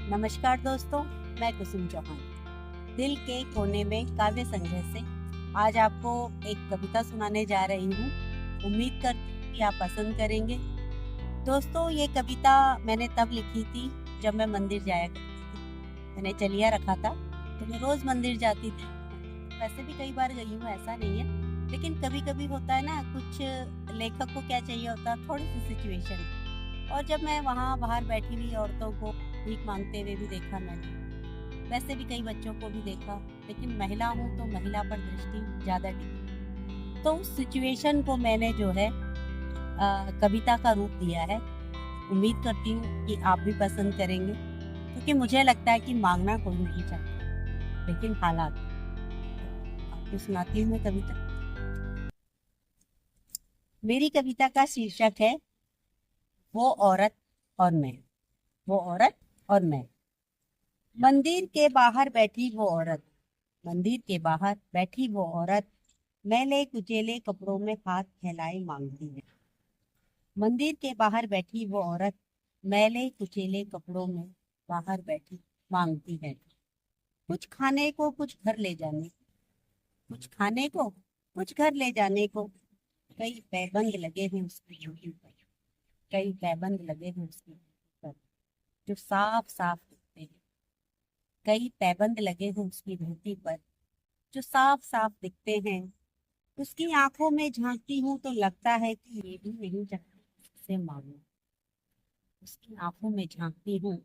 नमस्कार दोस्तों, मैं कुसुम चौहान दिल के कोने में काव्य संग्रह से आज आपको एक कविता सुनाने जा रही हूँ। उम्मीद करती हूँ कि आप पसंद करेंगे। दोस्तों, ये कविता मैंने तब लिखी थी जब मैं मंदिर जाया करती थी। मैंने चलिया रखा था तो मैं रोज मंदिर जाती थी। वैसे भी कई बार गई हूँ, ऐसा नहीं है, लेकिन कभी कभी होता है ना, कुछ लेखक को क्या चाहिए होता है, थोड़ी सी सिचुएशन। और जब मैं वहाँ बाहर बैठी हुई औरतों को भीख मांगते हुए भी देखा मैंने, वैसे भी कई बच्चों को भी देखा, लेकिन महिला हूँ तो महिला पर दृष्टि ज्यादा टिकी। तो उस सिचुएशन को मैंने जो है कविता का रूप दिया है। उम्मीद करती हूँ कि आप भी पसंद करेंगे, क्योंकि मुझे लगता है कि मांगना कोई नहीं चाहता, लेकिन हालात। आपको सुनाती हूँ मैं कविता। मेरी कविता का शीर्षक है वो औरत और मैं। वो औरत और मैं। मंदिर के बाहर बैठी वो औरत, मंदिर के बाहर बैठी वो औरत, मैले कुचेले कपड़ों में हाथ फैलाए मांगती है। मंदिर के बाहर बैठी वो औरत, मैले कुचेले कपड़ों में बाहर बैठी मांगती है। कुछ खाने को, कुछ घर ले जाने, कुछ खाने को, कुछ घर ले जाने को। कई पैबंद लगे हैं उसकी ड्यूटी पर, कई पैबंद लगे हैं उसकी ड्यूटी पर, जो साफ साफ दिखते हैं। कई पैबंद लगे हैं उसकी धरती पर, जो साफ साफ दिखते हैं। उसकी आंखों में झांकती हूँ तो लगता है कि ये भी नहीं चाहती से मांगू। उसकी आंखों में झांकती हूँ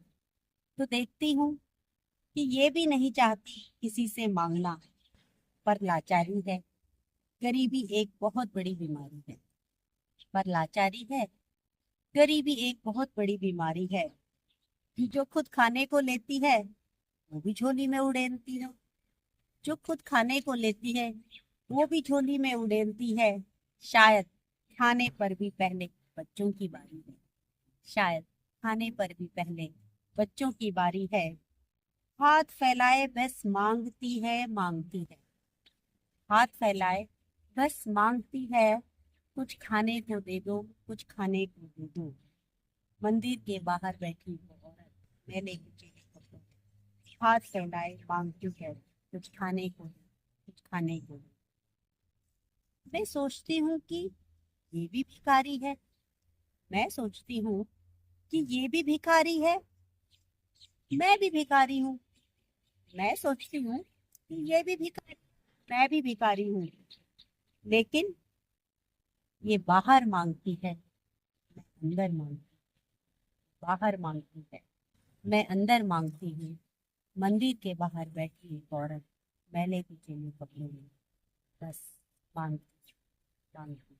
तो देखती हूँ कि ये भी नहीं चाहती किसी से मांगना। पर लाचारी है, गरीबी एक बहुत बड़ी बीमारी है। पर लाचारी है, गरीबी एक बहुत बड़ी बीमारी है, कि जो खुद खाने को लेती है वो भी झोली में उड़ेलती है। जो खुद खाने को लेती है वो भी झोली में उड़ेलती है। शायद खाने पर भी पहले बच्चों की बारी है। शायद खाने पर भी पहले बच्चों की बारी है। हाथ फैलाए बस मांगती है, मांगती है। हाथ फैलाए बस मांगती है, कुछ खाने को दे दो, कुछ खाने को दे दो। मंदिर के बाहर बैठी वो औरत, मैंने कुचेले कपड़ों में हाथ फैलाए मांगती है, कुछ खाने को दे, कुछ खाने को दे। मैं सोचती हूँ कि ये भी भिखारी है। मैं सोचती हूँ कि ये भी भिखारी है। मैं भी भिखारी हूँ। मैं सोचती हूँ कि ये भी भिखारी, मैं भी भिखारी हूँ। लेकिन ये बाहर मांगती है, मैं अंदर मांगती। बाहर मांगती है, मैं अंदर मांगती हूँ। मंदिर के बाहर बैठी एक औरत, मैले कुचेले कपड़ों में बस मांगती, मांगती।